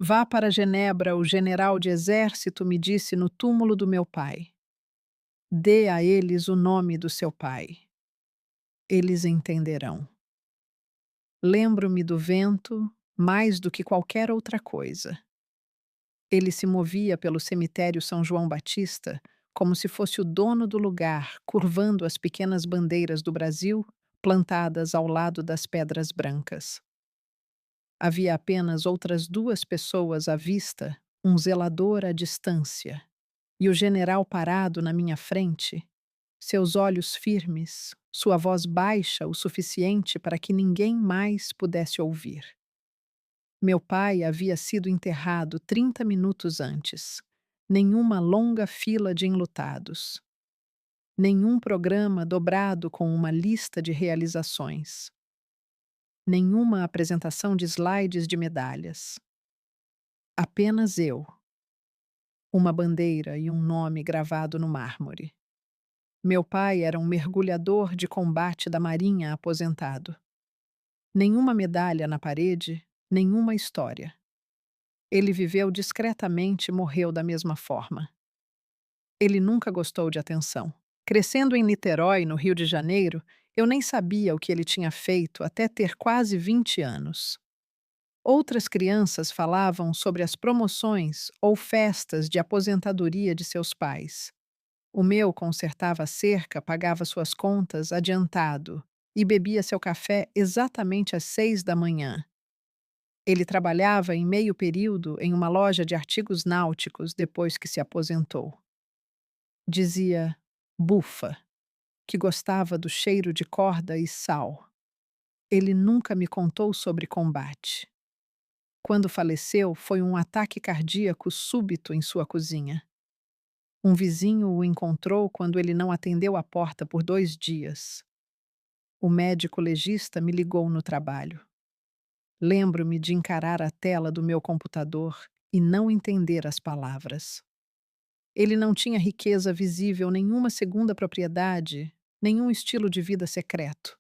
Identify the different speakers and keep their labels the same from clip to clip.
Speaker 1: Vá para Genebra, o general de exército me disse no túmulo do meu pai. Dê a eles o nome do seu pai. Eles entenderão. Lembro-me do vento mais do que qualquer outra coisa. Ele se movia pelo cemitério São João Batista como se fosse o dono do lugar, curvando as pequenas bandeiras do Brasil plantadas ao lado das pedras brancas. Havia apenas outras duas pessoas à vista, um zelador à distância, e o general parado na minha frente, seus olhos firmes, sua voz baixa o suficiente para que ninguém mais pudesse ouvir. Meu pai havia sido enterrado 30 minutos antes. Nenhuma longa fila de enlutados. Nenhum programa dobrado com uma lista de realizações. Nenhuma apresentação de slides de medalhas. Apenas eu. Uma bandeira e um nome gravado no mármore. Meu pai era um mergulhador de combate da Marinha aposentado. Nenhuma medalha na parede, nenhuma história. Ele viveu discretamente e morreu da mesma forma. Ele nunca gostou de atenção. Crescendo em Niterói, no Rio de Janeiro, eu nem sabia o que ele tinha feito até ter quase 20 anos. Outras crianças falavam sobre as promoções ou festas de aposentadoria de seus pais. O meu consertava a cerca, pagava suas contas adiantado e bebia seu café exatamente às 6 da manhã. Ele trabalhava em meio período em uma loja de artigos náuticos depois que se aposentou. Dizia bufa, que gostava do cheiro de corda e sal. Ele nunca me contou sobre combate. Quando faleceu, foi um ataque cardíaco súbito em sua cozinha. Um vizinho o encontrou quando ele não atendeu a porta por 2 dias. O médico legista me ligou no trabalho. Lembro-me de encarar a tela do meu computador e não entender as palavras. Ele não tinha riqueza visível, nenhuma segunda propriedade, nenhum estilo de vida secreto.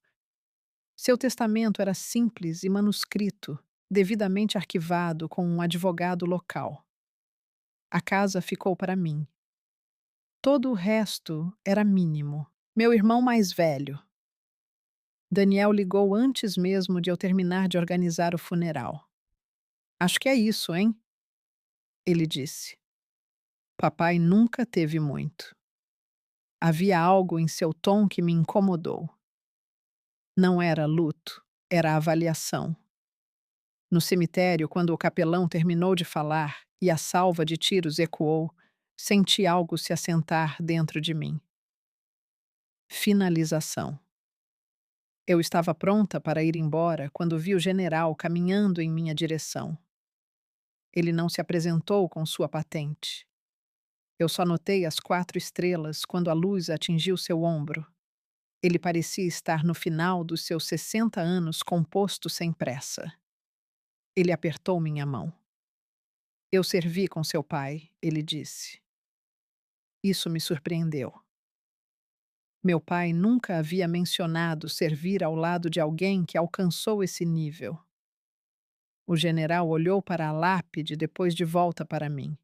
Speaker 1: Seu testamento era simples e manuscrito, devidamente arquivado com um advogado local. A casa ficou para mim. Todo o resto era mínimo. Meu irmão mais velho. Daniel ligou antes mesmo de eu terminar de organizar o funeral. Acho que é isso, hein? Ele disse. Papai nunca teve muito. Havia algo em seu tom que me incomodou. Não era luto, era avaliação. No cemitério, quando o capelão terminou de falar e a salva de tiros ecoou, senti algo se assentar dentro de mim. Finalização. Eu estava pronta para ir embora quando vi o general caminhando em minha direção. Ele não se apresentou com sua patente. Eu só notei as 4 estrelas quando a luz atingiu seu ombro. Ele parecia estar no final dos seus 60 anos, composto sem pressa. Ele apertou minha mão. Eu servi com seu pai, ele disse. Isso me surpreendeu. Meu pai nunca havia mencionado servir ao lado de alguém que alcançou esse nível. O general olhou para a lápide depois de volta para mim.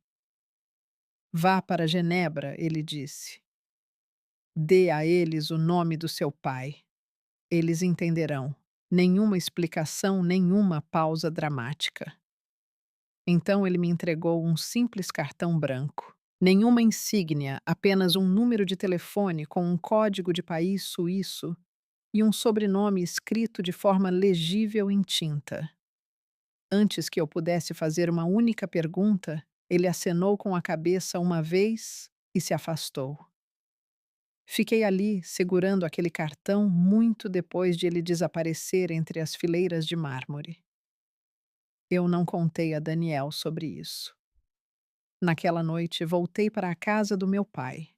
Speaker 1: Vá para Genebra, ele disse. Dê a eles o nome do seu pai. Eles entenderão. Nenhuma explicação, nenhuma pausa dramática. Então ele me entregou um simples cartão branco. Nenhuma insígnia, apenas um número de telefone com um código de país suíço e um sobrenome escrito de forma legível em tinta. Antes que eu pudesse fazer uma única pergunta, ele acenou com a cabeça uma vez e se afastou. Fiquei ali, segurando aquele cartão muito depois de ele desaparecer entre as fileiras de mármore. Eu não contei a Daniel sobre isso. Naquela noite, voltei para a casa do meu pai.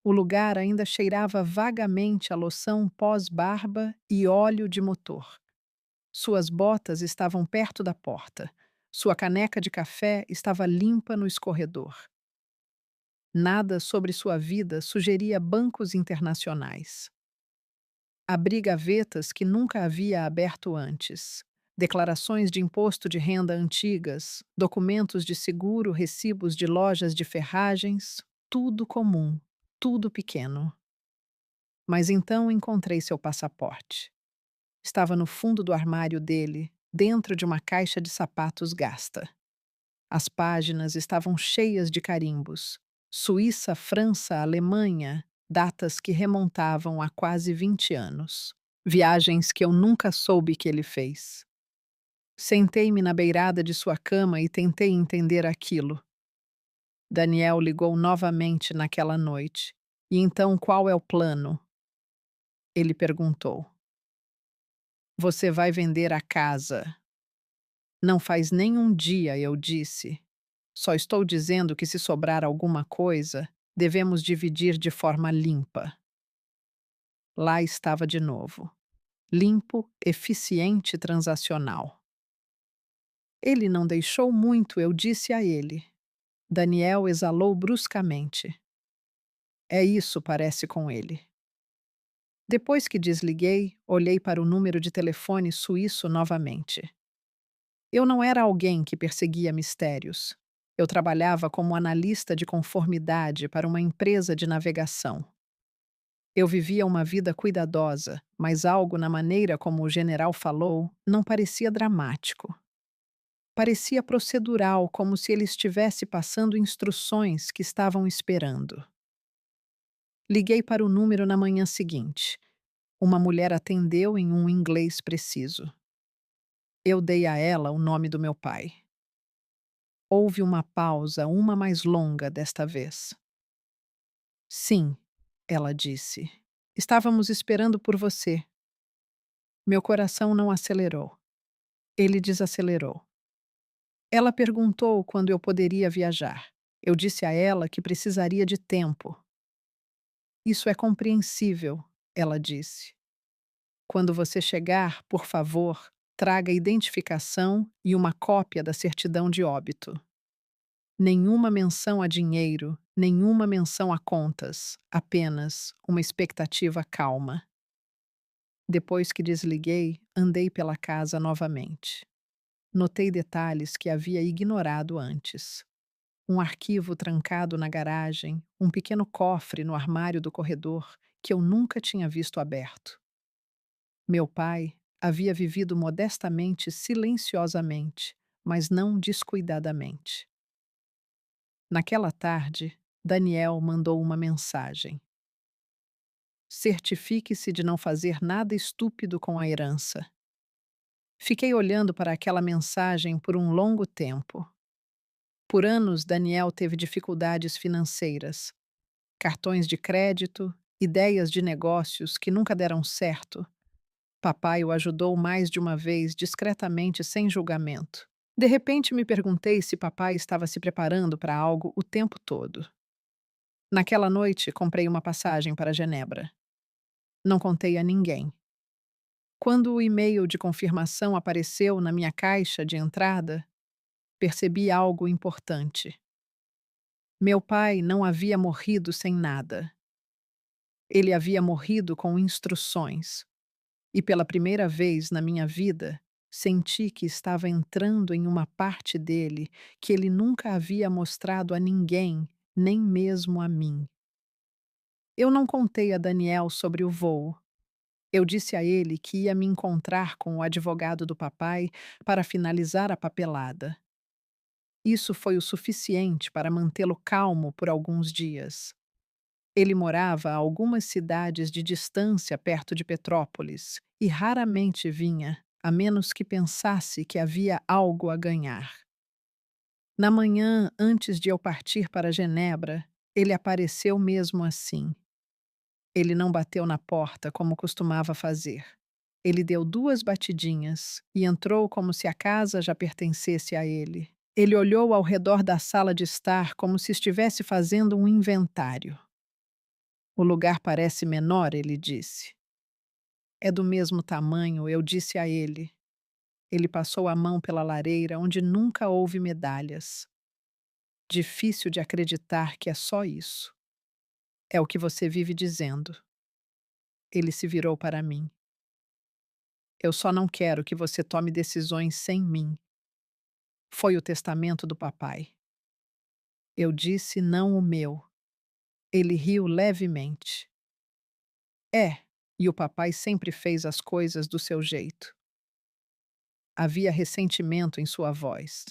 Speaker 1: O lugar ainda cheirava vagamente a loção pós-barba e óleo de motor. Suas botas estavam perto da porta. Sua caneca de café estava limpa no escorredor. Nada sobre sua vida sugeria bancos internacionais. Abri gavetas que nunca havia aberto antes. declarações de imposto de renda antigas, documentos de seguro, recibos de lojas de ferragens, tudo comum, tudo pequeno. Mas então encontrei seu passaporte. Estava no fundo do armário dele, dentro de uma caixa de sapatos gasta. As páginas estavam cheias de carimbos. Suíça, França, Alemanha, datas que remontavam a quase 20 anos. Viagens que eu nunca soube que ele fez. Sentei-me na beirada de sua cama e tentei entender aquilo. Daniel ligou novamente naquela noite. E então qual é o plano? Ele perguntou. Você vai vender a casa. Não faz nem um dia, eu disse. Só estou dizendo que se sobrar alguma coisa, devemos dividir de forma limpa. Lá estava de novo. Limpo, eficiente, transacional. Ele não deixou muito, eu disse a ele. Daniel exalou bruscamente. É isso, parece com ele. Depois que desliguei, olhei para o número de telefone suíço novamente. Eu não era alguém que perseguia mistérios. Eu trabalhava como analista de conformidade para uma empresa de navegação. Eu vivia uma vida cuidadosa, mas algo na maneira como o general falou não parecia dramático. Parecia procedural, como se ele estivesse passando instruções que estavam esperando. Liguei para o número na manhã seguinte. Uma mulher atendeu em um inglês preciso. Eu dei a ela o nome do meu pai. Houve uma pausa, uma mais longa desta vez. Sim, ela disse. Estávamos esperando por você. Meu coração não acelerou. Ele desacelerou. Ela perguntou quando eu poderia viajar. Eu disse a ela que precisaria de tempo. Isso é compreensível, ela disse. Quando você chegar, por favor, traga identificação e uma cópia da certidão de óbito. Nenhuma menção a dinheiro, nenhuma menção a contas, apenas uma expectativa calma. Depois que desliguei, andei pela casa novamente. Notei detalhes que havia ignorado antes. Um arquivo trancado na garagem, um pequeno cofre no armário do corredor que eu nunca tinha visto aberto. Meu pai havia vivido modestamente, silenciosamente, mas não descuidadamente. Naquela tarde, Daniel mandou uma mensagem. Certifique-se de não fazer nada estúpido com a herança. Fiquei olhando para aquela mensagem por um longo tempo. Por anos, Daniel teve dificuldades financeiras, cartões de crédito, ideias de negócios que nunca deram certo. Papai o ajudou mais de uma vez, discretamente, sem julgamento. De repente, me perguntei se papai estava se preparando para algo o tempo todo. Naquela noite, comprei uma passagem para Genebra. Não contei a ninguém. Quando o e-mail de confirmação apareceu na minha caixa de entrada, percebi algo importante. Meu pai não havia morrido sem nada. Ele havia morrido com instruções. E pela primeira vez na minha vida, senti que estava entrando em uma parte dele que ele nunca havia mostrado a ninguém, nem mesmo a mim. Eu não contei a Daniel sobre o voo. Eu disse a ele que ia me encontrar com o advogado do papai para finalizar a papelada. Isso foi o suficiente para mantê-lo calmo por alguns dias. Ele morava a algumas cidades de distância perto de Petrópolis e raramente vinha, a menos que pensasse que havia algo a ganhar. Na manhã, antes de eu partir para Genebra, ele apareceu mesmo assim. Ele não bateu na porta como costumava fazer. Ele deu 2 batidinhas e entrou como se a casa já pertencesse a ele. Ele olhou ao redor da sala de estar como se estivesse fazendo um inventário. O lugar parece menor, ele disse. É do mesmo tamanho, eu disse a ele. Ele passou a mão pela lareira onde nunca houve medalhas. Difícil de acreditar que é só isso. É o que você vive dizendo. Ele se virou para mim. Eu só não quero que você tome decisões sem mim. Foi o testamento do papai. Eu disse não o meu. Ele riu levemente. É, e o papai sempre fez as coisas do seu jeito. Havia ressentimento em sua voz.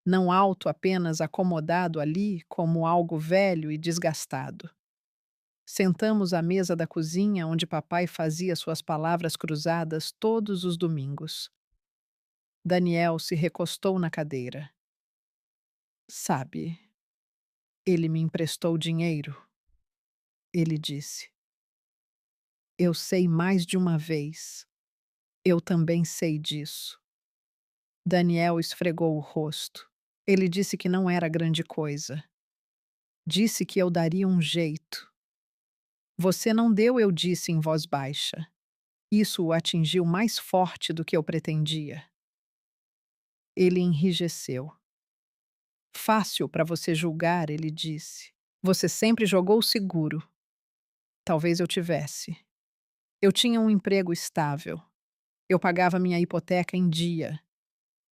Speaker 1: Não alto, apenas acomodado ali como algo velho e desgastado. Sentamos à mesa da cozinha onde papai fazia suas palavras cruzadas todos os domingos. Daniel se recostou na cadeira. Sabe, ele me emprestou dinheiro, ele disse. Eu sei mais de uma vez. Eu também sei disso. Daniel esfregou o rosto. Ele disse que não era grande coisa. Disse que eu daria um jeito. Você não deu, eu disse em voz baixa. Isso o atingiu mais forte do que eu pretendia. Ele enrijeceu. Fácil para você julgar, ele disse. Você sempre jogou seguro. Talvez eu tivesse. Eu tinha um emprego estável. Eu pagava minha hipoteca em dia.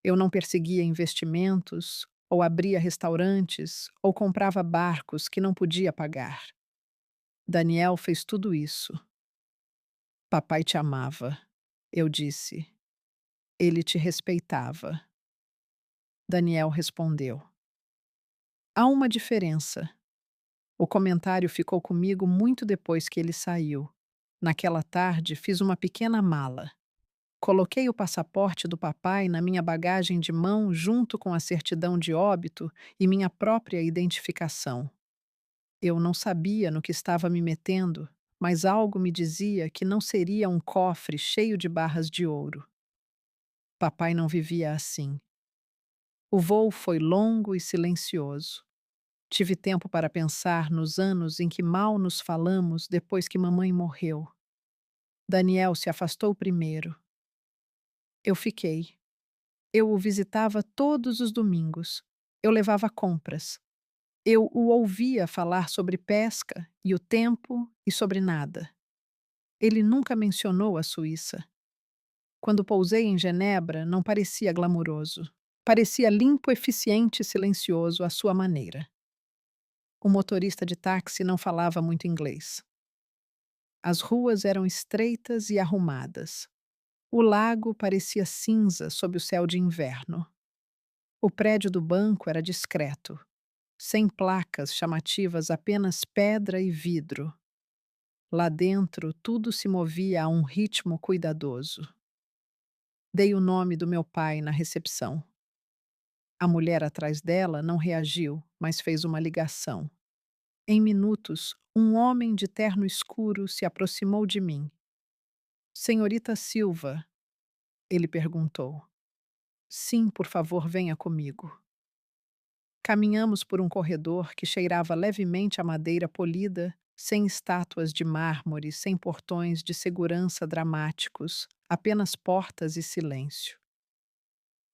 Speaker 1: Eu não perseguia investimentos, ou abria restaurantes, ou comprava barcos que não podia pagar. Daniel fez tudo isso. Papai te amava, eu disse. Ele te respeitava. Daniel respondeu. Há uma diferença. O comentário ficou comigo muito depois que ele saiu. Naquela tarde, fiz uma pequena mala. Coloquei o passaporte do papai na minha bagagem de mão junto com a certidão de óbito e minha própria identificação. Eu não sabia no que estava me metendo, mas algo me dizia que não seria um cofre cheio de barras de ouro. Papai não vivia assim. O voo foi longo e silencioso. Tive tempo para pensar nos anos em que mal nos falamos depois que mamãe morreu. Daniel se afastou primeiro. Eu fiquei. Eu o visitava todos os domingos. Eu levava compras. Eu o ouvia falar sobre pesca e o tempo e sobre nada. Ele nunca mencionou a Suíça. Quando pousei em Genebra, não parecia glamuroso. Parecia limpo, eficiente e silencioso à sua maneira. O motorista de táxi não falava muito inglês. As ruas eram estreitas e arrumadas. O lago parecia cinza sob o céu de inverno. O prédio do banco era discreto, sem placas chamativas, apenas pedra e vidro. Lá dentro, tudo se movia a um ritmo cuidadoso. Dei o nome do meu pai na recepção. A mulher atrás dela não reagiu, mas fez uma ligação. Em minutos, um homem de terno escuro se aproximou de mim. Senhorita Silva, ele perguntou. Sim, por favor, venha comigo. Caminhamos por um corredor que cheirava levemente a madeira polida, sem estátuas de mármore, sem portões de segurança dramáticos, apenas portas e silêncio.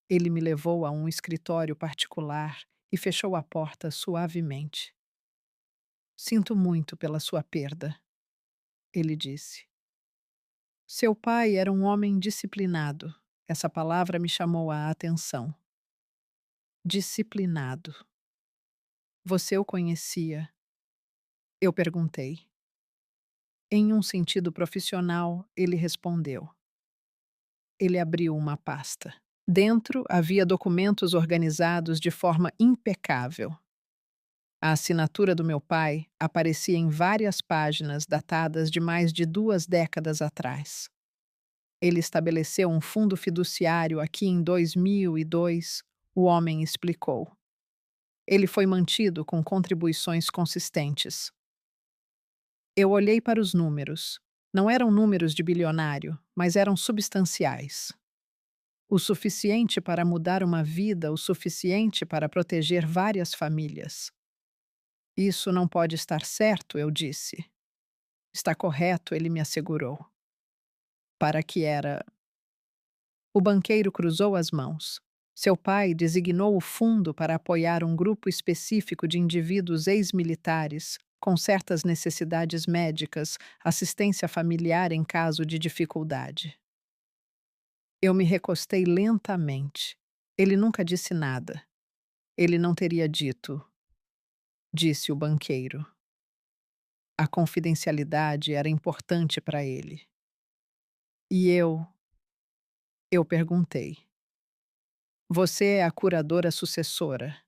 Speaker 1: Ele me levou a um escritório particular e fechou a porta suavemente. Sinto muito pela sua perda, ele disse. Seu pai era um homem disciplinado. Essa palavra me chamou a atenção. Disciplinado. Você o conhecia? Eu perguntei. Em um sentido profissional, ele respondeu. Ele abriu uma pasta. Dentro havia documentos organizados de forma impecável. A assinatura do meu pai aparecia em várias páginas datadas de mais de 2 décadas atrás. Ele estabeleceu um fundo fiduciário aqui em 2002, o homem explicou. Ele foi mantido com contribuições consistentes. Eu olhei para os números. Não eram números de bilionário, mas eram substanciais. O suficiente para mudar uma vida, o suficiente para proteger várias famílias. Isso não pode estar certo, eu disse. Está correto, ele me assegurou. Para que era. O banqueiro cruzou as mãos. Seu pai designou o fundo para apoiar um grupo específico de indivíduos ex-militares com certas necessidades médicas, assistência familiar em caso de dificuldade. Eu me recostei lentamente. Ele nunca disse nada. Ele não teria dito, disse o banqueiro. A confidencialidade era importante para ele. E eu perguntei: Você é a curadora sucessora?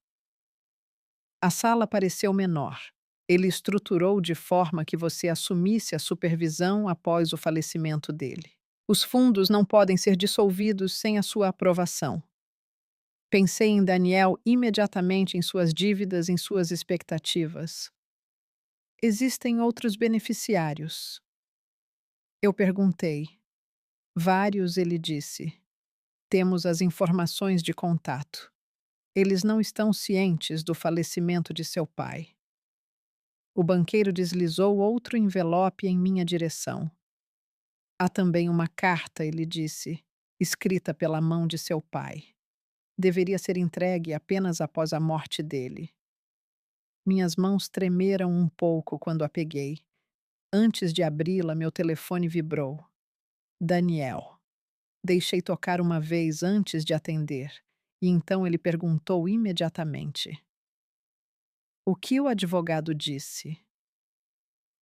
Speaker 1: A sala pareceu menor. Ele estruturou de forma que você assumisse a supervisão após o falecimento dele. Os fundos não podem ser dissolvidos sem a sua aprovação. Pensei em Daniel imediatamente em suas dívidas, em suas expectativas. Existem outros beneficiários. Eu perguntei. Vários, ele disse. Temos as informações de contato. Eles não estão cientes do falecimento de seu pai. O banqueiro deslizou outro envelope em minha direção. Há também uma carta, ele disse, escrita pela mão de seu pai. Deveria ser entregue apenas após a morte dele. Minhas mãos tremeram um pouco quando a peguei. Antes de abri-la, meu telefone vibrou. Daniel. Deixei tocar uma vez antes de atender, e então ele perguntou imediatamente: O que o advogado disse?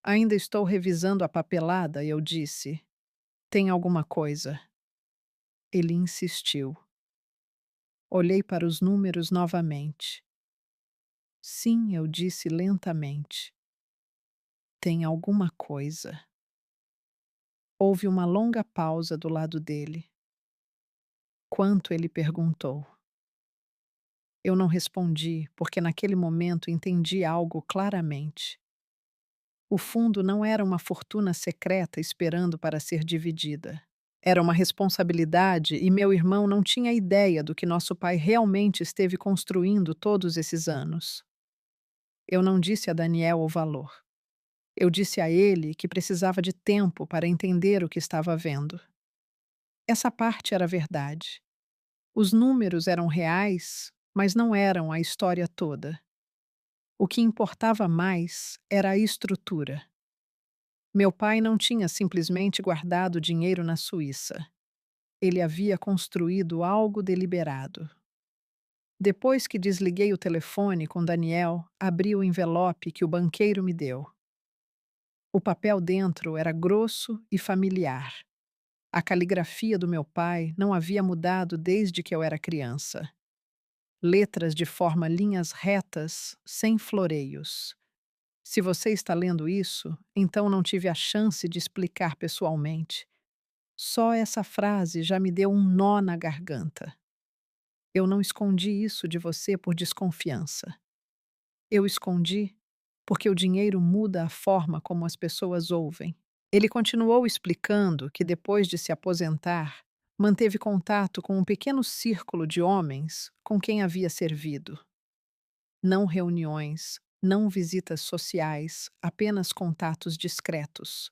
Speaker 1: Ainda estou revisando a papelada, eu disse. Tem alguma coisa? Ele insistiu. Olhei para os números novamente. Sim, eu disse lentamente. Tem alguma coisa. Houve uma longa pausa do lado dele. Quanto ele perguntou? Eu não respondi, porque naquele momento entendi algo claramente. O fundo não era uma fortuna secreta esperando para ser dividida. Era uma responsabilidade e meu irmão não tinha ideia do que nosso pai realmente esteve construindo todos esses anos. Eu não disse a Daniel o valor. Eu disse a ele que precisava de tempo para entender o que estava vendo. Essa parte era verdade. Os números eram reais, mas não eram a história toda. O que importava mais era a estrutura. Meu pai não tinha simplesmente guardado dinheiro na Suíça. Ele havia construído algo deliberado. Depois que desliguei o telefone com Daniel, abri o envelope que o banqueiro me deu. O papel dentro era grosso e familiar. A caligrafia do meu pai não havia mudado desde que eu era criança. Letras de forma linhas retas, sem floreios. Se você está lendo isso, então não tive a chance de explicar pessoalmente. Só essa frase já me deu um nó na garganta. Eu não escondi isso de você por desconfiança. Eu escondi porque o dinheiro muda a forma como as pessoas ouvem. Ele continuou explicando que depois de se aposentar, manteve contato com um pequeno círculo de homens com quem havia servido. Não reuniões, não visitas sociais, apenas contatos discretos.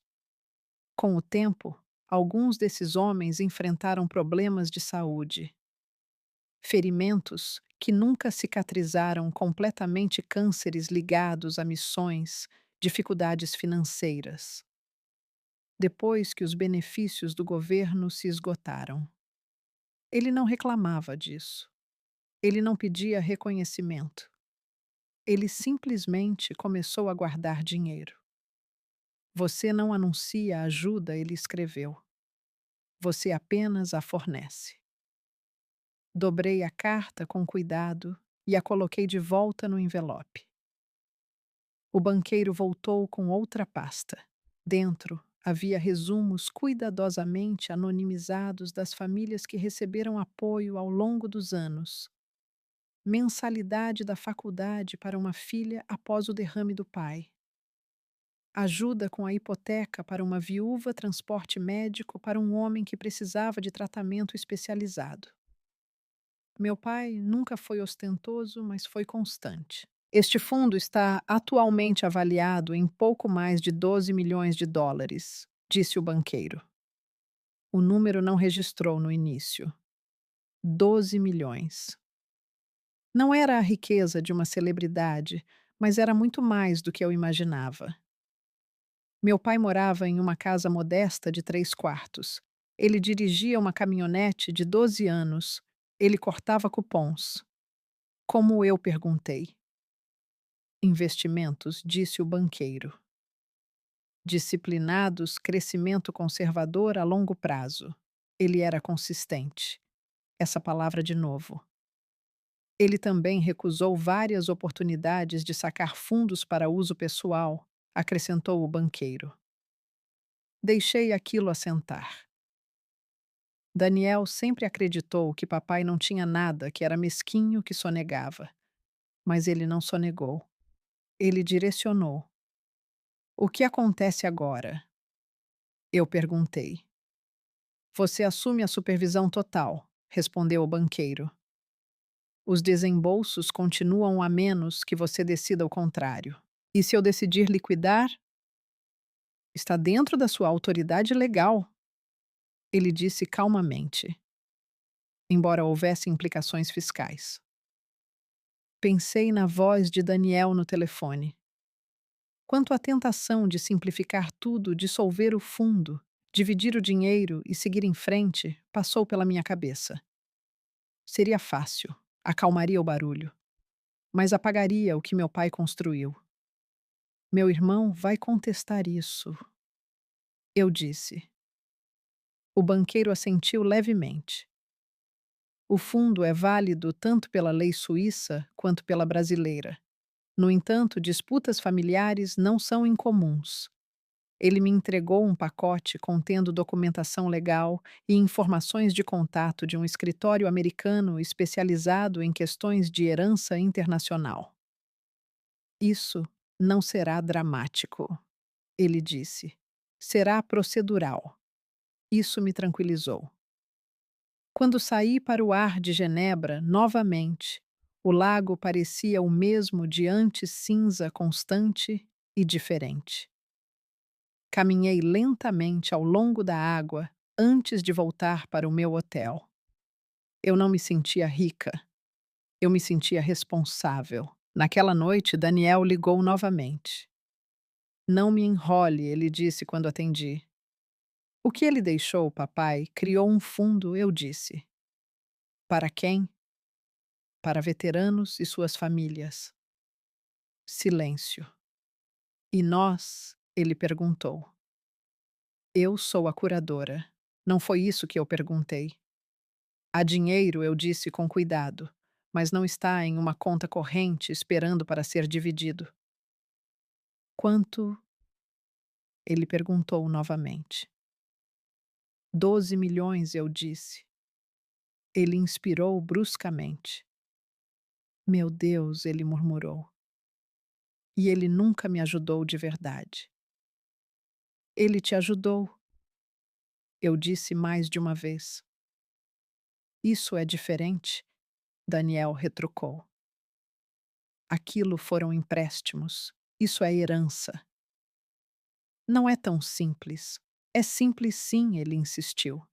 Speaker 1: Com o tempo, alguns desses homens enfrentaram problemas de saúde. Ferimentos que nunca cicatrizaram completamente, cânceres ligados a missões, dificuldades financeiras. Depois que os benefícios do governo se esgotaram. Ele não reclamava disso. Ele não pedia reconhecimento. Ele simplesmente começou a guardar dinheiro. Você não anuncia ajuda, ele escreveu. Você apenas a fornece. Dobrei a carta com cuidado e a coloquei de volta no envelope. O banqueiro voltou com outra pasta. Dentro havia resumos cuidadosamente anonimizados das famílias que receberam apoio ao longo dos anos. Mensalidade da faculdade para uma filha após o derrame do pai. Ajuda com a hipoteca para uma viúva, transporte médico para um homem que precisava de tratamento especializado. Meu pai nunca foi ostentoso, mas foi constante. Este fundo está atualmente avaliado em pouco mais de 12 milhões de dólares, disse o banqueiro. O número não registrou no início. 12 milhões. Não era a riqueza de uma celebridade, mas era muito mais do que eu imaginava. Meu pai morava em uma casa modesta de 3 quartos. Ele dirigia uma caminhonete de 12 anos. Ele cortava cupons. Como eu perguntei. Investimentos, disse o banqueiro. Disciplinados, crescimento conservador a longo prazo. Ele era consistente. Essa palavra de novo. Ele também recusou várias oportunidades de sacar fundos para uso pessoal, acrescentou o banqueiro. Deixei aquilo assentar. Daniel sempre acreditou que papai não tinha nada, que era mesquinho, que sonegava. Mas ele não sonegou. Ele direcionou. O que acontece agora? Eu perguntei. Você assume a supervisão total, respondeu o banqueiro. Os desembolsos continuam a menos que você decida o contrário. E se eu decidir liquidar? Está dentro da sua autoridade legal, ele disse calmamente, embora houvesse implicações fiscais. Pensei na voz de Daniel no telefone. Quanto à tentação de simplificar tudo, dissolver o fundo, dividir o dinheiro e seguir em frente, passou pela minha cabeça. Seria fácil, acalmaria o barulho, mas apagaria o que meu pai construiu. Meu irmão vai contestar isso, eu disse. O banqueiro assentiu levemente. O fundo é válido tanto pela lei suíça quanto pela brasileira. No entanto, disputas familiares não são incomuns. Ele me entregou um pacote contendo documentação legal e informações de contato de um escritório americano especializado em questões de herança internacional. Isso não será dramático, ele disse. Será procedural. Isso me tranquilizou. Quando saí para o ar de Genebra, novamente, o lago parecia o mesmo de antes, cinza constante e diferente. Caminhei lentamente ao longo da água antes de voltar para o meu hotel. Eu não me sentia rica, eu me sentia responsável. Naquela noite, Daniel ligou novamente. Não me enrole, ele disse quando atendi. O que ele deixou, papai, criou um fundo, eu disse. Para quem? Para veteranos e suas famílias. Silêncio. E nós? Ele perguntou. Eu sou a curadora. Não foi isso que eu perguntei. Há dinheiro, eu disse com cuidado, mas não está em uma conta corrente esperando para ser dividido. Quanto? Ele perguntou novamente. 12 milhões, eu disse. Ele inspirou bruscamente. Meu Deus, ele murmurou. E ele nunca me ajudou de verdade. Ele te ajudou, eu disse mais de uma vez. Isso é diferente, Daniel retrucou. Aquilo foram empréstimos. Isso é herança. Não é tão simples. É simples sim, ele insistiu.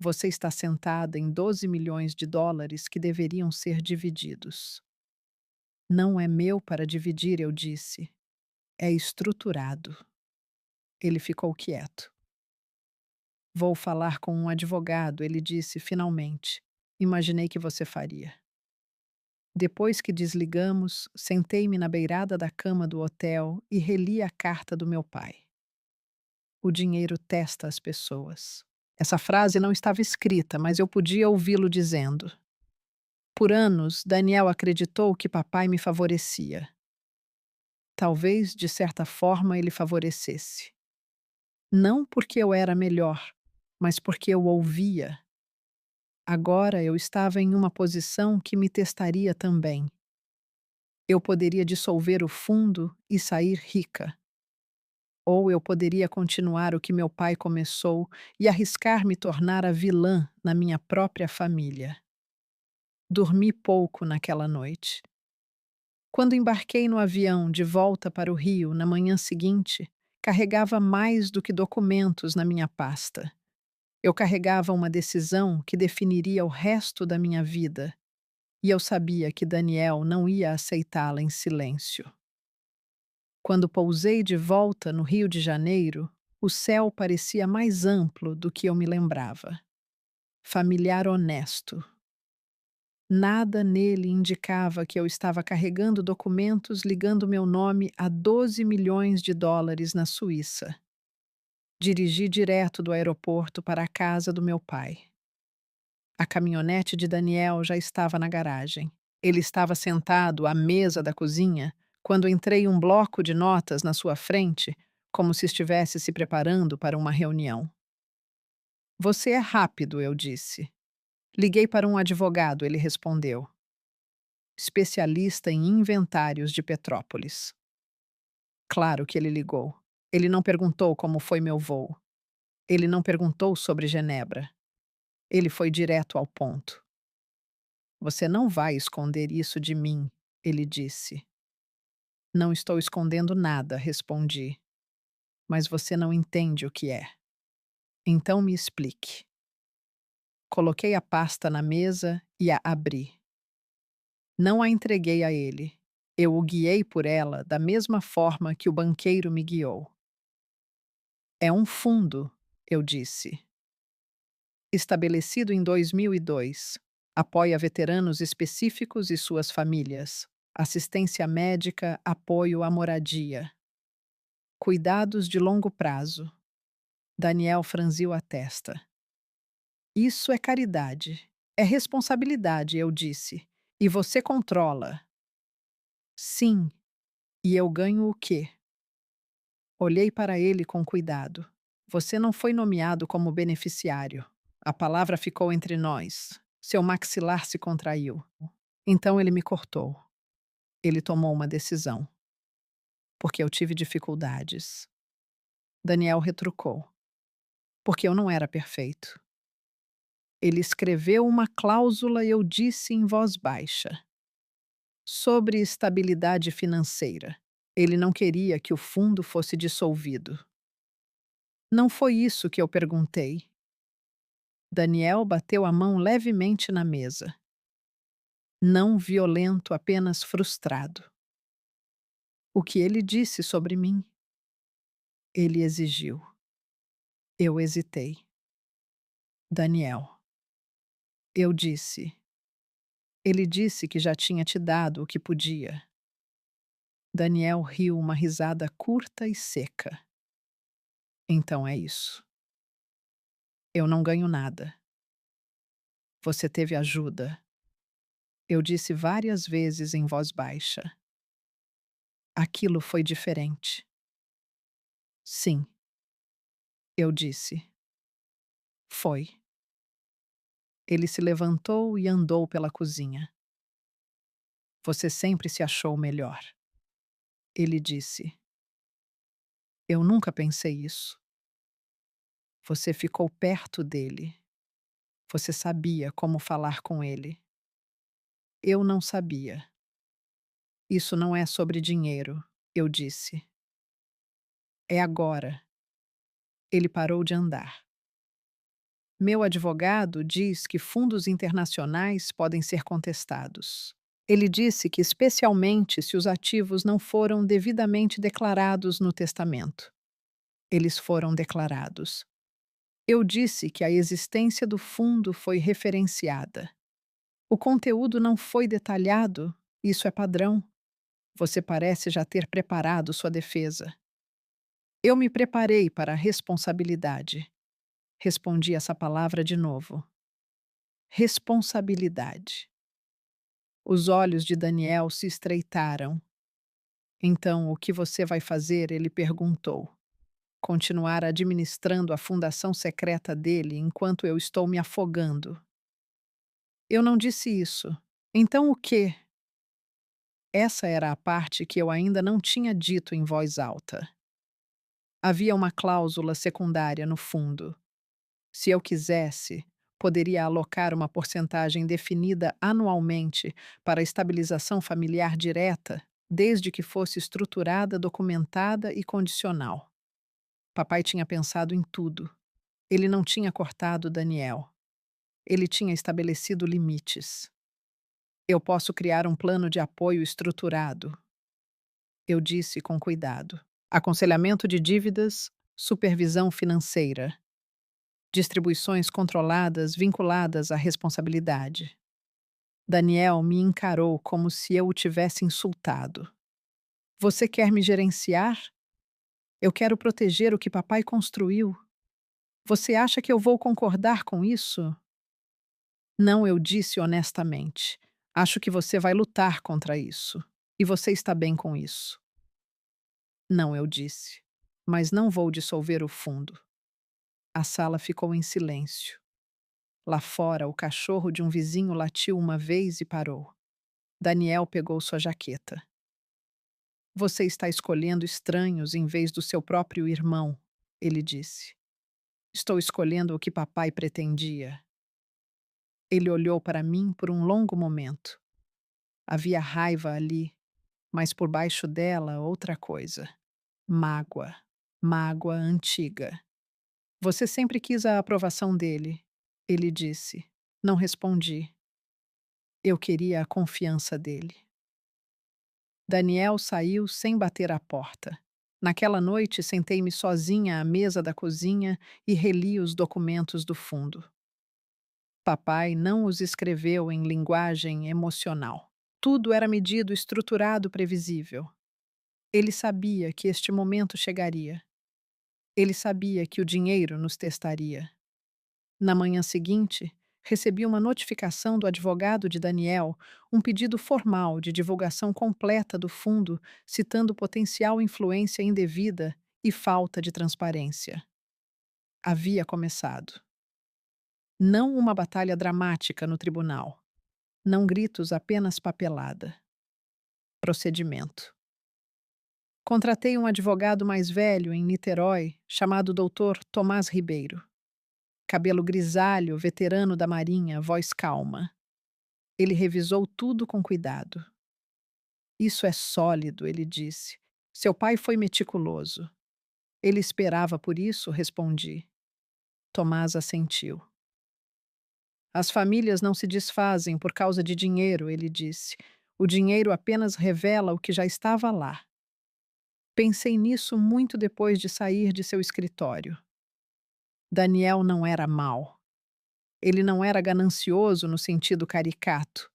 Speaker 1: Você está sentada em 12 milhões de dólares que deveriam ser divididos. Não é meu para dividir, eu disse. É estruturado. Ele ficou quieto. Vou falar com um advogado, ele disse finalmente. Imaginei que você faria. Depois que desligamos, sentei-me na beirada da cama do hotel e reli a carta do meu pai. O dinheiro testa as pessoas. Essa frase não estava escrita, mas eu podia ouvi-lo dizendo. Por anos, Daniel acreditou que papai me favorecia. Talvez, de certa forma, ele favorecesse. Não porque eu era melhor, mas porque eu ouvia. Agora eu estava em uma posição que me testaria também. Eu poderia dissolver o fundo e sair rica. Ou eu poderia continuar o que meu pai começou e arriscar me tornar a vilã na minha própria família. Dormi pouco naquela noite. Quando embarquei no avião de volta para o Rio na manhã seguinte, carregava mais do que documentos na minha pasta. Eu carregava uma decisão que definiria o resto da minha vida, e eu sabia que Daniel não ia aceitá-la em silêncio. Quando pousei de volta no Rio de Janeiro, O céu parecia mais amplo do que eu me lembrava. Familiar honesto. Nada nele indicava que eu estava carregando documentos ligando meu nome a 12 milhões de dólares na Suíça. Dirigi direto do aeroporto para a casa do meu pai. A caminhonete de Daniel já estava na garagem. Ele estava sentado à mesa da cozinha quando entrei um bloco de notas na sua frente, como se estivesse se preparando para uma reunião. Você é rápido, eu disse. Liguei para um advogado, ele respondeu. Especialista em inventários de Petrópolis. Claro que ele ligou. Ele não perguntou como foi meu voo. Ele não perguntou sobre Genebra. Ele foi direto ao ponto. Você não vai esconder isso de mim, ele disse. Não estou escondendo nada, respondi. Mas você não entende o que é. Então me explique. Coloquei a pasta na mesa e a abri. Não a entreguei a ele. Eu o guiei por ela da mesma forma que o banqueiro me guiou. É um fundo, eu disse. Estabelecido em 2002, apoia veteranos específicos e suas famílias, assistência médica, apoio à moradia. Cuidados de longo prazo. Daniel franziu a testa. Isso é caridade. É responsabilidade, eu disse. E você controla. Sim. E eu ganho o quê? Olhei para ele com cuidado. Você não foi nomeado como beneficiário. A palavra ficou entre nós. Seu maxilar se contraiu. Então ele me cortou. Ele tomou uma decisão. Porque eu tive dificuldades. Daniel retrucou. Porque eu não era perfeito. Ele escreveu uma cláusula e eu disse em voz baixa. Sobre estabilidade financeira. Ele não queria que o fundo fosse dissolvido. Não foi isso que eu perguntei. Daniel bateu a mão levemente na mesa. Não violento, apenas frustrado. O que ele disse sobre mim? Ele exigiu. Eu hesitei. Daniel. Eu disse. Ele disse que já tinha te dado o que podia. Daniel riu uma risada curta e seca. Então é isso. Eu não ganho nada. Você teve ajuda. Eu disse várias vezes em voz baixa. Aquilo foi diferente. Sim, eu disse. Foi. Ele se levantou e andou pela cozinha. Você sempre se achou melhor. Ele disse. Eu nunca pensei isso. Você ficou perto dele. Você sabia como falar com ele. Eu não sabia. Isso não é sobre dinheiro, eu disse. É agora. Ele parou de andar. Meu advogado diz que fundos internacionais podem ser contestados. Ele disse que, especialmente se os ativos não foram devidamente declarados no testamento. Eles foram declarados. Eu disse que a existência do fundo foi referenciada. O conteúdo não foi detalhado, isso é padrão. Você parece já ter preparado sua defesa. Eu me preparei para a responsabilidade. Respondi essa palavra de novo. Responsabilidade. Os olhos de Daniel se estreitaram. Então, o que você vai fazer? Ele perguntou. Continuar administrando a fundação secreta dele enquanto eu estou me afogando. Eu não disse isso. Então o quê? Essa era a parte que eu ainda não tinha dito em voz alta. Havia uma cláusula secundária no fundo. Se eu quisesse, poderia alocar uma porcentagem definida anualmente para a estabilização familiar direta, desde que fosse estruturada, documentada e condicional. Papai tinha pensado em tudo. Ele não tinha cortado Daniel. Ele tinha estabelecido limites. Eu posso criar um plano de apoio estruturado. Eu disse com cuidado. Aconselhamento de dívidas, supervisão financeira, distribuições controladas vinculadas à responsabilidade. Daniel me encarou como se eu o tivesse insultado. Você quer me gerenciar? Eu quero proteger o que papai construiu. Você acha que eu vou concordar com isso? Não, eu disse honestamente. Acho que você vai lutar contra isso. E você está bem com isso. Não, eu disse. Mas não vou dissolver o fundo. A sala ficou em silêncio. Lá fora, o cachorro de um vizinho latiu uma vez e parou. Daniel pegou sua jaqueta. Você está escolhendo estranhos em vez do seu próprio irmão, ele disse. Estou escolhendo o que papai pretendia. Ele olhou para mim por um longo momento. Havia raiva ali, mas por baixo dela outra coisa. Mágoa. Mágoa antiga. Você sempre quis a aprovação dele, ele disse. Não respondi. Eu queria a confiança dele. Daniel saiu sem bater à porta. Naquela noite, sentei-me sozinha à mesa da cozinha e reli os documentos do fundo. Papai não os escreveu em linguagem emocional. Tudo era medido, estruturado, previsível. Ele sabia que este momento chegaria. Ele sabia que o dinheiro nos testaria. Na manhã seguinte, recebi uma notificação do advogado de Daniel, um pedido formal de divulgação completa do fundo, citando potencial influência indevida e falta de transparência. Havia começado. Não uma batalha dramática no tribunal. Não gritos, apenas papelada. Procedimento. Contratei um advogado mais velho em Niterói, chamado Dr. Tomás Ribeiro. Cabelo grisalho, veterano da Marinha, voz calma. Ele revisou tudo com cuidado. Isso é sólido, ele disse. Seu pai foi meticuloso. Ele esperava por isso, respondi. Tomás assentiu. As famílias não se desfazem por causa de dinheiro, ele disse. O dinheiro apenas revela o que já estava lá. Pensei nisso muito depois de sair de seu escritório. Daniel não era mau. Ele não era ganancioso no sentido caricato.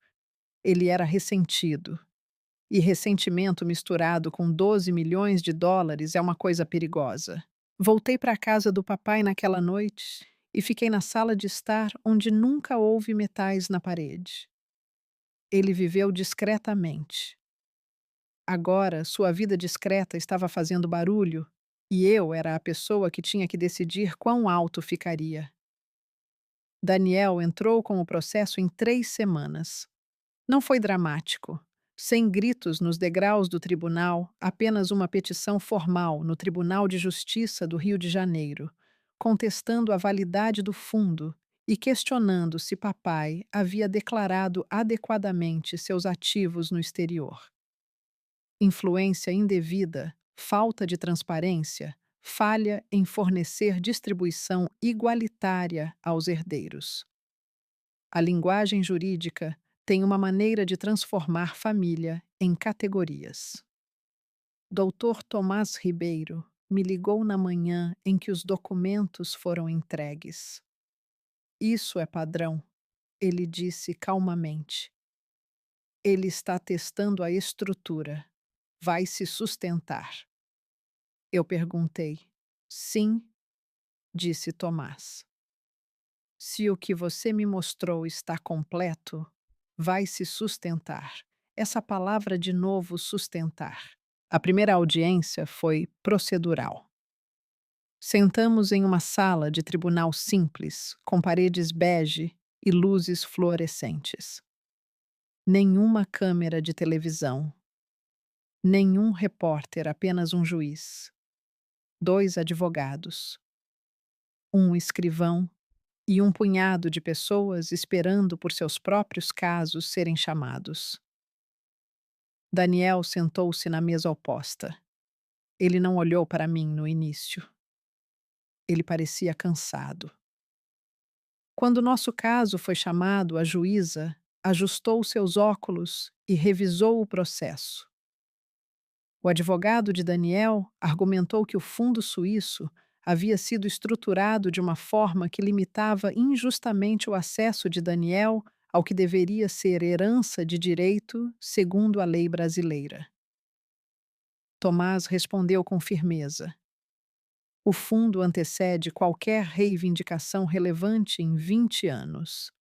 Speaker 1: Ele era ressentido. E ressentimento misturado com 12 milhões de dólares é uma coisa perigosa. Voltei para a casa do papai naquela noite e fiquei na sala de estar onde nunca houve metais na parede. Ele viveu discretamente. Agora, sua vida discreta estava fazendo barulho e eu era a pessoa que tinha que decidir quão alto ficaria. Daniel entrou com o processo em 3 semanas. Não foi dramático. Sem gritos nos degraus do tribunal, apenas uma petição formal no Tribunal de Justiça do Rio de Janeiro, contestando a validade do fundo e questionando se papai havia declarado adequadamente seus ativos no exterior. Influência indevida, falta de transparência, falha em fornecer distribuição igualitária aos herdeiros. A linguagem jurídica tem uma maneira de transformar família em categorias. Doutor Tomás Ribeiro me ligou na manhã em que os documentos foram entregues. Isso é padrão, ele disse calmamente. Ele está testando a estrutura. Vai se sustentar. Eu perguntei. Sim, disse Tomás. Se o que você me mostrou está completo, vai se sustentar. Essa palavra de novo, sustentar. A primeira audiência foi procedural. Sentamos em uma sala de tribunal simples, com paredes bege e luzes fluorescentes. Nenhuma câmera de televisão. Nenhum repórter, apenas um juiz. 2 advogados. Um escrivão e um punhado de pessoas esperando por seus próprios casos serem chamados. Daniel sentou-se na mesa oposta. Ele não olhou para mim no início. Ele parecia cansado. Quando nosso caso foi chamado, a juíza ajustou seus óculos e revisou o processo. O advogado de Daniel argumentou que o fundo suíço havia sido estruturado de uma forma que limitava injustamente o acesso de Daniel ao que deveria ser herança de direito segundo a lei brasileira. Tomás respondeu com firmeza: o fundo antecede qualquer reivindicação relevante em 20 anos.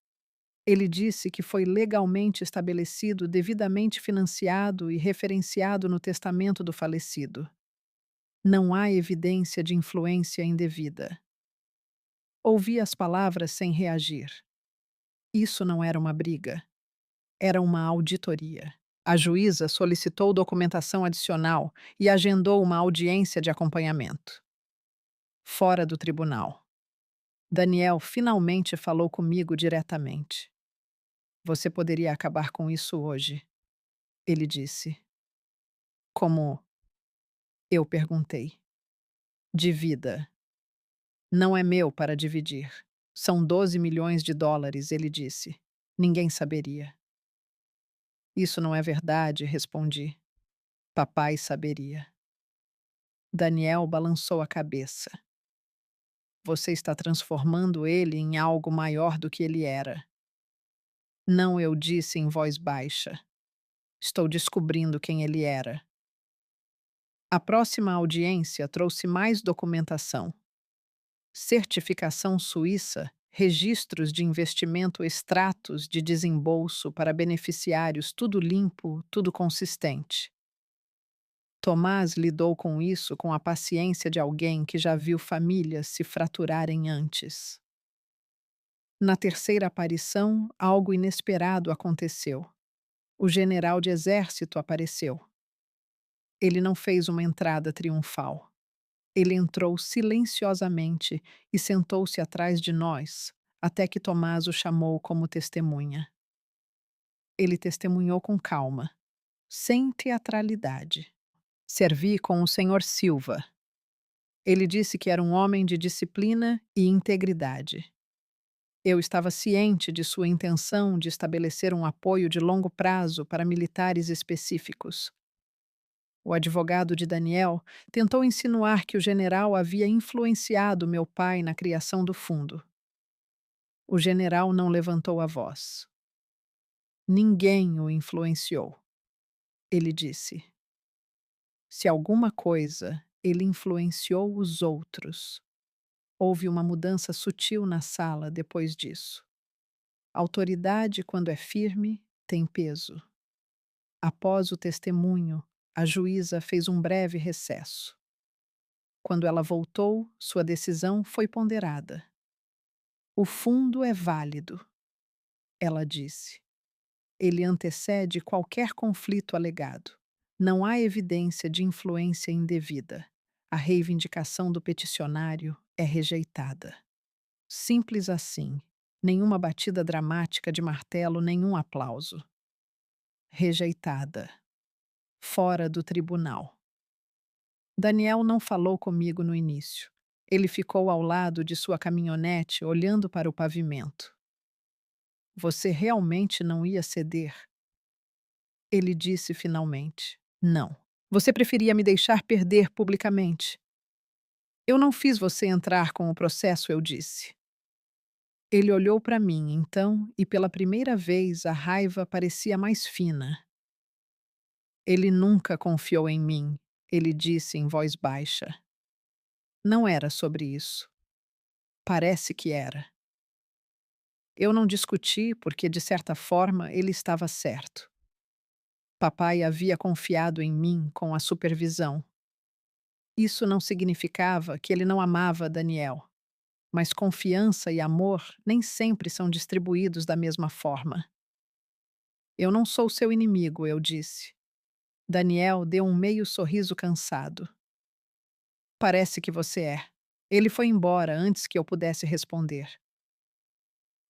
Speaker 1: Ele disse que foi legalmente estabelecido, devidamente financiado e referenciado no testamento do falecido. Não há evidência de influência indevida. Ouvi as palavras sem reagir. Isso não era uma briga, era uma auditoria. A juíza solicitou documentação adicional e agendou uma audiência de acompanhamento. Fora do tribunal, Daniel finalmente falou comigo diretamente. Você poderia acabar com isso hoje, ele disse. Como? Eu perguntei. Divida. Não é meu para dividir. São 12 milhões de dólares, ele disse. Ninguém saberia. Isso não é verdade, respondi. Papai saberia. Daniel balançou a cabeça. Você está transformando ele em algo maior do que ele era. Não, eu disse em voz baixa. Estou descobrindo quem ele era. A próxima audiência trouxe mais documentação. Certificação suíça, registros de investimento, extratos de desembolso para beneficiários, tudo limpo, tudo consistente. Tomás lidou com isso com a paciência de alguém que já viu famílias se fraturarem antes. Na terceira aparição, algo inesperado aconteceu. O general de exército apareceu. Ele não fez uma entrada triunfal. Ele entrou silenciosamente e sentou-se atrás de nós, até que Tomás o chamou como testemunha. Ele testemunhou com calma, sem teatralidade. Servi com o senhor Silva. Ele disse que era um homem de disciplina e integridade. Eu estava ciente de sua intenção de estabelecer um apoio de longo prazo para militares específicos. O advogado de Daniel tentou insinuar que o general havia influenciado meu pai na criação do fundo. O general não levantou a voz. Ninguém o influenciou, ele disse. Se alguma coisa, ele influenciou os outros. Houve uma mudança sutil na sala depois disso. Autoridade, quando é firme, tem peso. Após o testemunho, a juíza fez um breve recesso. Quando ela voltou, sua decisão foi ponderada. O fundo é válido, ela disse. Ele antecede qualquer conflito alegado. Não há evidência de influência indevida. A reivindicação do peticionário é rejeitada. Simples assim. Nenhuma batida dramática de martelo, nenhum aplauso. Rejeitada. Fora do tribunal. Daniel não falou comigo no início. Ele ficou ao lado de sua caminhonete, olhando para o pavimento. Você realmente não ia ceder? Ele disse finalmente. Não. Você preferia me deixar perder publicamente. Eu não fiz você entrar com o processo, eu disse. Ele olhou para mim, então, e pela primeira vez a raiva parecia mais fina. Ele nunca confiou em mim, ele disse em voz baixa. Não era sobre isso. Parece que era. Eu não discuti porque, de certa forma, ele estava certo. Papai havia confiado em mim com a supervisão. Isso não significava que ele não amava Daniel, mas confiança e amor nem sempre são distribuídos da mesma forma. Eu não sou seu inimigo, eu disse. Daniel deu um meio sorriso cansado. Parece que você é. Ele foi embora antes que eu pudesse responder.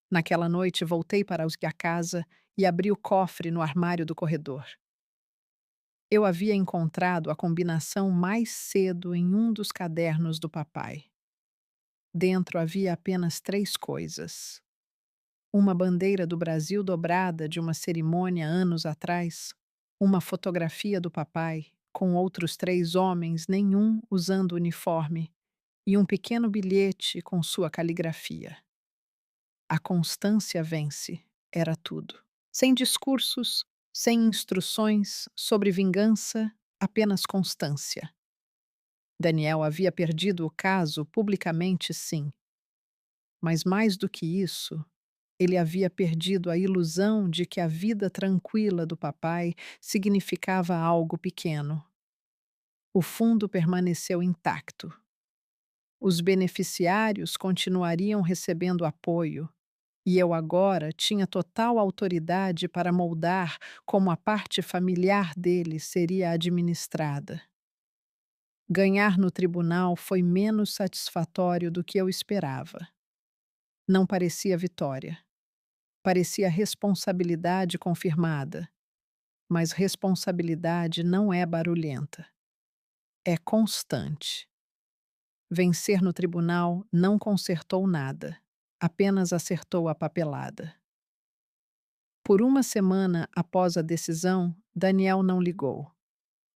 Speaker 1: Naquela noite voltei para a casa e abri o cofre no armário do corredor. Eu havia encontrado a combinação mais cedo em um dos cadernos do papai. Dentro havia apenas 3 coisas. Uma bandeira do Brasil dobrada de uma cerimônia anos atrás, uma fotografia do papai, com outros 3 homens, nenhum usando uniforme, e um pequeno bilhete com sua caligrafia. A constância vence, era tudo. Sem discursos, sem instruções sobre vingança, apenas constância. Daniel havia perdido o caso publicamente, sim, mas mais do que isso, ele havia perdido a ilusão de que a vida tranquila do papai significava algo pequeno. O fundo permaneceu intacto. Os beneficiários continuariam recebendo apoio, e eu agora tinha total autoridade para moldar como a parte familiar dele seria administrada. Ganhar no tribunal foi menos satisfatório do que eu esperava. Não parecia vitória. Parecia responsabilidade confirmada. Mas responsabilidade não é barulhenta. É constante. Vencer no tribunal não consertou nada. Apenas acertou a papelada. Por uma semana após a decisão, Daniel não ligou.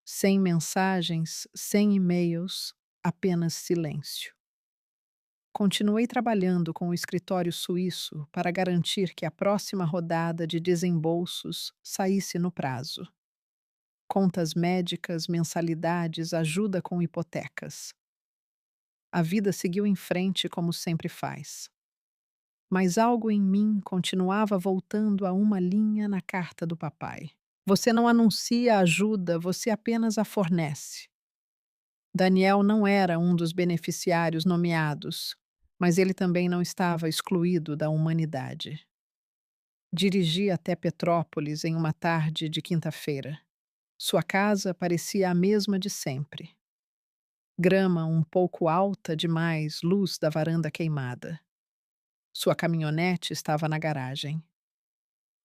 Speaker 1: Sem mensagens, sem e-mails, apenas silêncio. Continuei trabalhando com o escritório suíço para garantir que a próxima rodada de desembolsos saísse no prazo. Contas médicas, mensalidades, ajuda com hipotecas. A vida seguiu em frente como sempre faz. Mas algo em mim continuava voltando a uma linha na carta do papai. Você não anuncia ajuda, você apenas a fornece. Daniel não era um dos beneficiários nomeados, mas ele também não estava excluído da humanidade. Dirigi até Petrópolis em uma tarde de quinta-feira. Sua casa parecia a mesma de sempre. Grama um pouco alta demais, luz da varanda queimada. Sua caminhonete estava na garagem.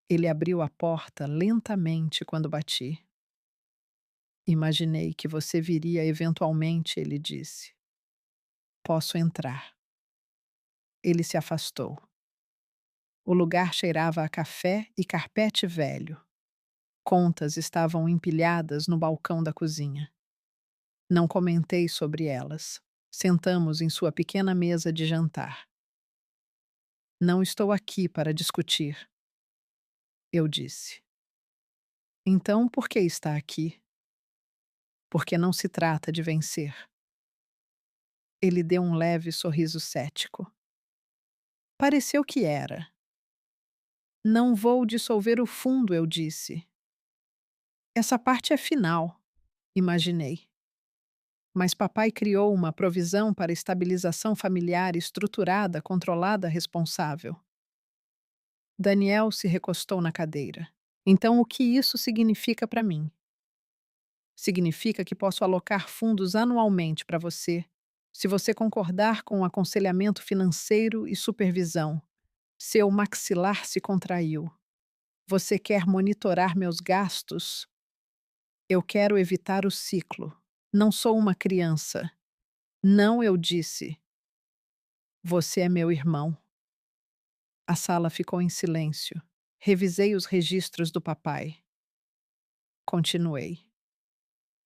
Speaker 1: Ele abriu a porta lentamente quando bati. Imaginei que você viria eventualmente, ele disse. Posso entrar. Ele se afastou. O lugar cheirava a café e carpete velho. Contas estavam empilhadas no balcão da cozinha. Não comentei sobre elas. Sentamos em sua pequena mesa de jantar. Não estou aqui para discutir, eu disse. Então, por que está aqui? Porque não se trata de vencer. Ele deu um leve sorriso cético. Pareceu que era. Não vou dissolver o fundo, eu disse. Essa parte é final, imaginei. Mas papai criou uma provisão para estabilização familiar estruturada, controlada, responsável. Daniel se recostou na cadeira. Então, o que isso significa para mim? Significa que posso alocar fundos anualmente para você, se você concordar com o aconselhamento financeiro e supervisão. Seu maxilar se contraiu. Você quer monitorar meus gastos? Eu quero evitar o ciclo. Não sou uma criança. Não, eu disse. Você é meu irmão. A sala ficou em silêncio. Revisei os registros do papai. Continuei.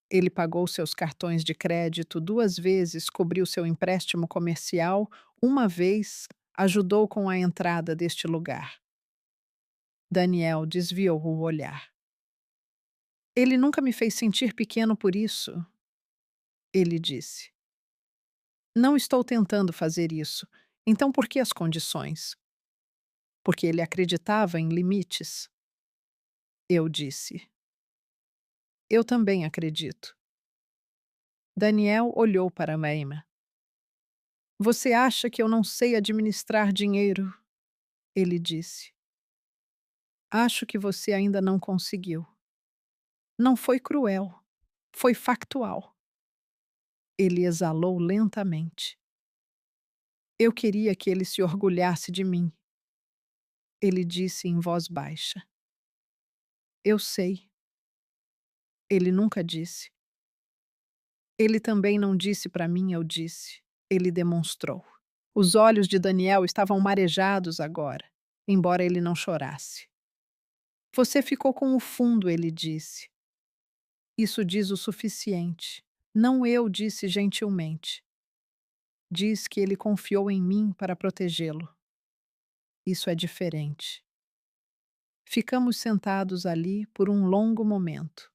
Speaker 1: Ele pagou seus cartões de crédito 2 vezes, cobriu seu empréstimo comercial, uma vez, ajudou com a entrada deste lugar. Daniel desviou o olhar. Ele nunca me fez sentir pequeno por isso, ele disse. Não estou tentando fazer isso. Então por que as condições? Porque ele acreditava em limites. Eu disse. Eu também acredito. Daniel olhou para Maima. Você acha que eu não sei administrar dinheiro? Ele disse. Acho que você ainda não conseguiu. Não foi cruel. Foi factual. Ele exalou lentamente. Eu queria que ele se orgulhasse de mim. Ele disse em voz baixa. Eu sei. Ele nunca disse. Ele também não disse para mim, eu disse. Ele demonstrou. Os olhos de Daniel estavam marejados agora, embora ele não chorasse. Você ficou com o fundo, ele disse. Isso diz o suficiente. Não eu, disse gentilmente. Diz que ele confiou em mim para protegê-lo. Isso é diferente. Ficamos sentados ali por um longo momento.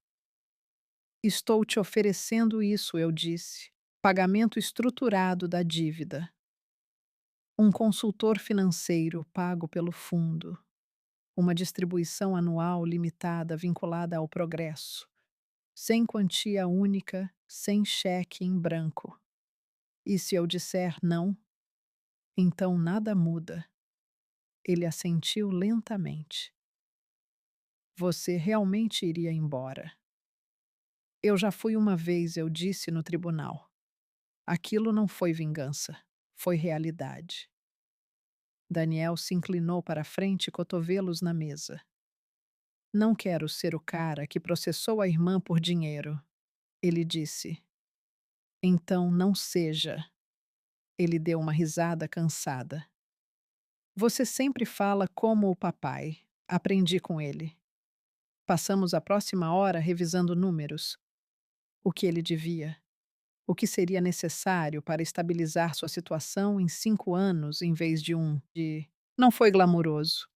Speaker 1: Estou te oferecendo isso, eu disse. Pagamento estruturado da dívida. Um consultor financeiro pago pelo fundo. Uma distribuição anual limitada vinculada ao progresso. Sem quantia única, sem cheque em branco. E se eu disser não, então nada muda. Ele assentiu lentamente. Você realmente iria embora. Eu já fui uma vez, eu disse no tribunal. Aquilo não foi vingança, foi realidade. Daniel se inclinou para a frente, cotovelos na mesa. Não quero ser o cara que processou a irmã por dinheiro, ele disse. Então não seja. Ele deu uma risada cansada. Você sempre fala como o papai. Aprendi com ele. Passamos a próxima hora revisando números. O que ele devia. O que seria necessário para estabilizar sua situação em 5 anos em vez de um. Não foi glamouroso.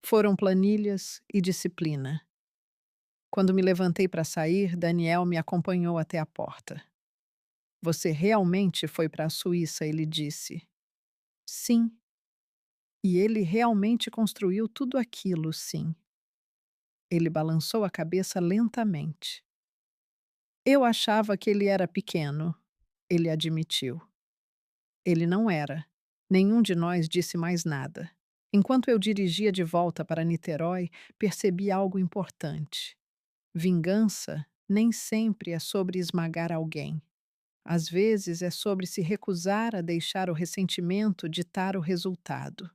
Speaker 1: Foram planilhas e disciplina. Quando me levantei para sair, Daniel me acompanhou até a porta. Você realmente foi para a Suíça, ele disse. Sim. E ele realmente construiu tudo aquilo, sim. Ele balançou a cabeça lentamente. Eu achava que ele era pequeno, ele admitiu. Ele não era. Nenhum de nós disse mais nada. Enquanto eu dirigia de volta para Niterói, percebi algo importante. Vingança nem sempre é sobre esmagar alguém. Às vezes é sobre se recusar a deixar o ressentimento ditar o resultado.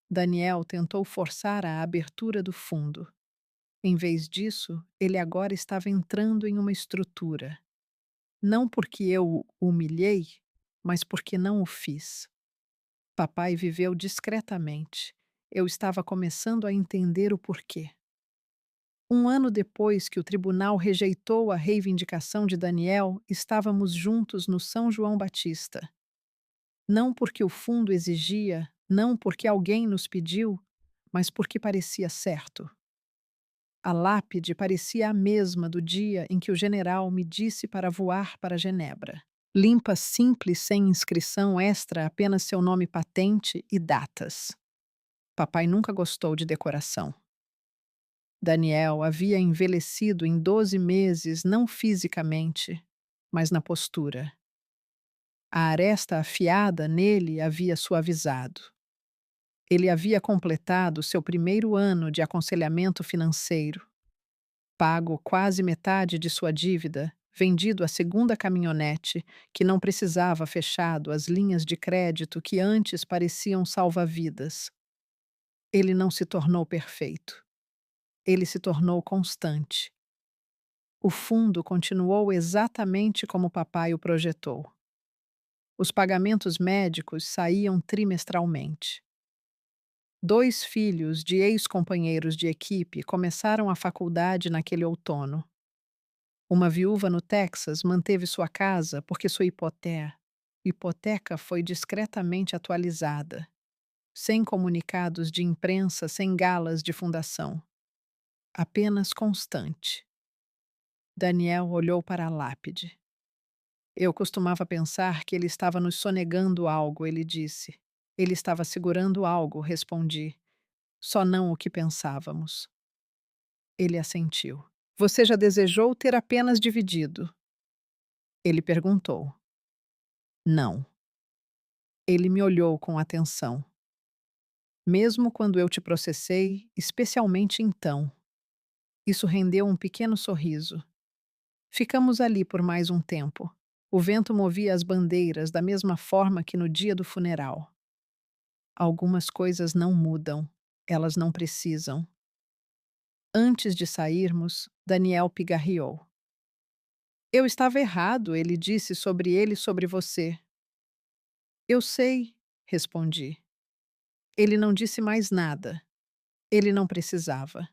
Speaker 1: Daniel tentou forçar a abertura do fundo. Em vez disso, ele agora estava entrando em uma estrutura. Não porque eu o humilhei, mas porque não o fiz. Papai viveu discretamente. Eu estava começando a entender o porquê. 1 ano depois que o tribunal rejeitou a reivindicação de Daniel, estávamos juntos no São João Batista. Não porque o fundo exigia, não porque alguém nos pediu, mas porque parecia certo. A lápide parecia a mesma do dia em que o general me disse para voar para Genebra. Limpa, simples, sem inscrição extra, apenas seu nome patente e datas. Papai nunca gostou de decoração. Daniel havia envelhecido em 12 meses, não fisicamente, mas na postura. A aresta afiada nele havia suavizado. Ele havia completado seu primeiro ano de aconselhamento financeiro, pago quase metade de sua dívida, vendido a segunda caminhonete, que não precisava fechado as linhas de crédito que antes pareciam salva-vidas. Ele não se tornou perfeito. Ele se tornou constante. O fundo continuou exatamente como papai o projetou. Os pagamentos médicos saíam trimestralmente. 2 filhos de ex-companheiros de equipe começaram a faculdade naquele outono. Uma viúva no Texas manteve sua casa porque sua hipoteca foi discretamente atualizada, sem comunicados de imprensa, sem galas de fundação. Apenas constante. Daniel olhou para a lápide. Eu costumava pensar que ele estava nos sonegando algo, ele disse. Ele estava segurando algo, respondi. Só não o que pensávamos. Ele assentiu. Você já desejou ter apenas dividido? Ele perguntou. Não. Ele me olhou com atenção. Mesmo quando eu te processei, especialmente então. Isso rendeu um pequeno sorriso. Ficamos ali por mais um tempo. O vento movia as bandeiras da mesma forma que no dia do funeral. Algumas coisas não mudam, elas não precisam. Antes de sairmos, Daniel pigarreou. Eu estava errado, ele disse sobre ele e sobre você. Eu sei, respondi. Ele não disse mais nada. Ele não precisava.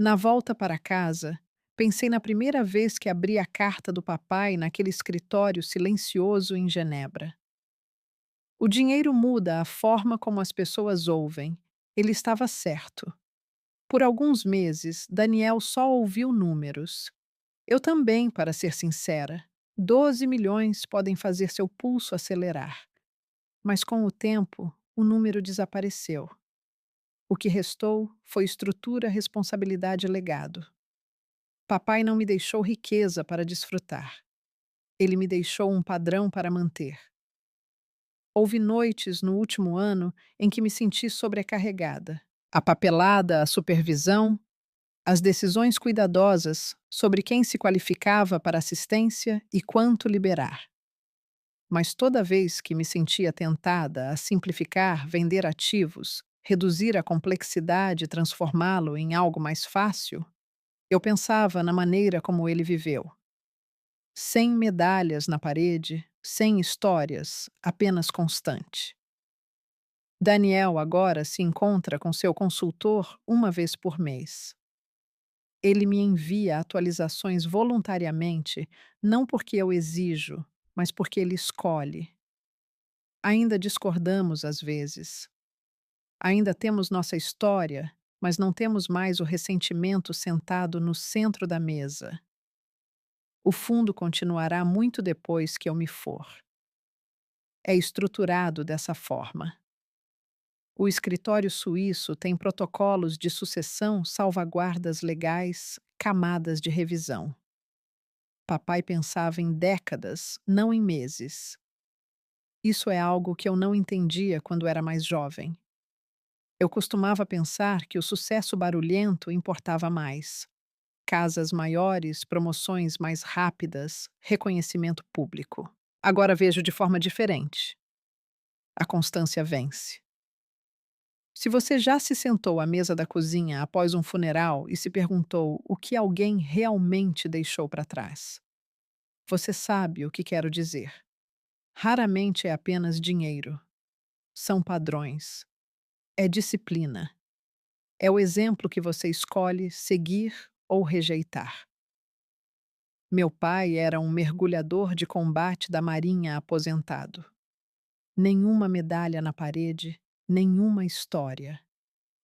Speaker 1: Na volta para casa, Pensei na primeira vez que abri a carta do papai naquele escritório silencioso em Genebra. O dinheiro muda a forma como as pessoas ouvem. Ele estava certo. Por alguns meses, Daniel só ouviu números. Eu também, para ser sincera. 12 milhões podem fazer seu pulso acelerar. Mas com o tempo, o número desapareceu. O que restou foi estrutura, responsabilidade e legado. Papai não me deixou riqueza para desfrutar. Ele me deixou um padrão para manter. Houve noites no último ano em que me senti sobrecarregada. A papelada, a supervisão, as decisões cuidadosas sobre quem se qualificava para assistência e quanto liberar. Mas toda vez que me sentia tentada a simplificar, vender ativos, reduzir a complexidade e transformá-lo em algo mais fácil, eu pensava na maneira como ele viveu. Sem medalhas na parede, sem histórias, apenas constante. Daniel agora se encontra com seu consultor uma vez por mês. Ele me envia atualizações voluntariamente, não porque eu exijo, mas porque ele escolhe. Ainda discordamos às vezes. Ainda temos nossa história, mas não temos mais o ressentimento sentado no centro da mesa. O fundo continuará muito depois que eu me for. É estruturado dessa forma. O escritório suíço tem protocolos de sucessão, salvaguardas legais, camadas de revisão. Papai pensava em décadas, não em meses. Isso é algo que eu não entendia quando era mais jovem. Eu costumava pensar que o sucesso barulhento importava mais. Casas maiores, promoções mais rápidas, reconhecimento público. Agora vejo de forma diferente. A constância vence. Se você já se sentou à mesa da cozinha após um funeral e se perguntou o que alguém realmente deixou para trás, você sabe o que quero dizer. Raramente é apenas dinheiro. São padrões. É disciplina. É o exemplo que você escolhe seguir ou rejeitar. Meu pai era um mergulhador de combate da Marinha aposentado. Nenhuma medalha na parede, nenhuma história.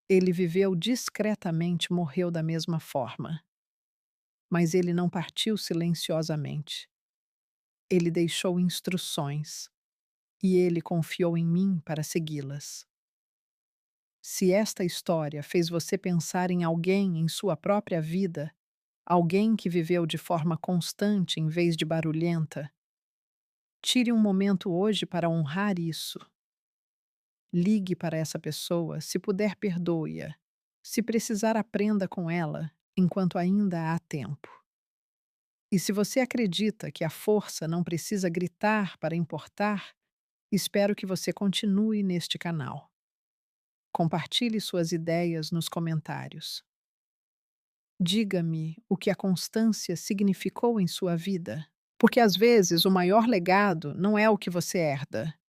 Speaker 1: Ele viveu discretamente, morreu da mesma forma. Mas ele não partiu silenciosamente. Ele deixou instruções e ele confiou em mim para segui-las. Se esta história fez você pensar em alguém em sua própria vida, alguém que viveu de forma constante em vez de barulhenta, tire um momento hoje para honrar isso. Ligue para essa pessoa, se puder, perdoe-a. Se precisar, aprenda com ela, enquanto ainda há tempo. E se você acredita que a força não precisa gritar para importar, espero que você continue neste canal. Compartilhe suas ideias nos comentários. Diga-me o que a constância significou em sua vida, porque às vezes o maior legado não é o que você herda,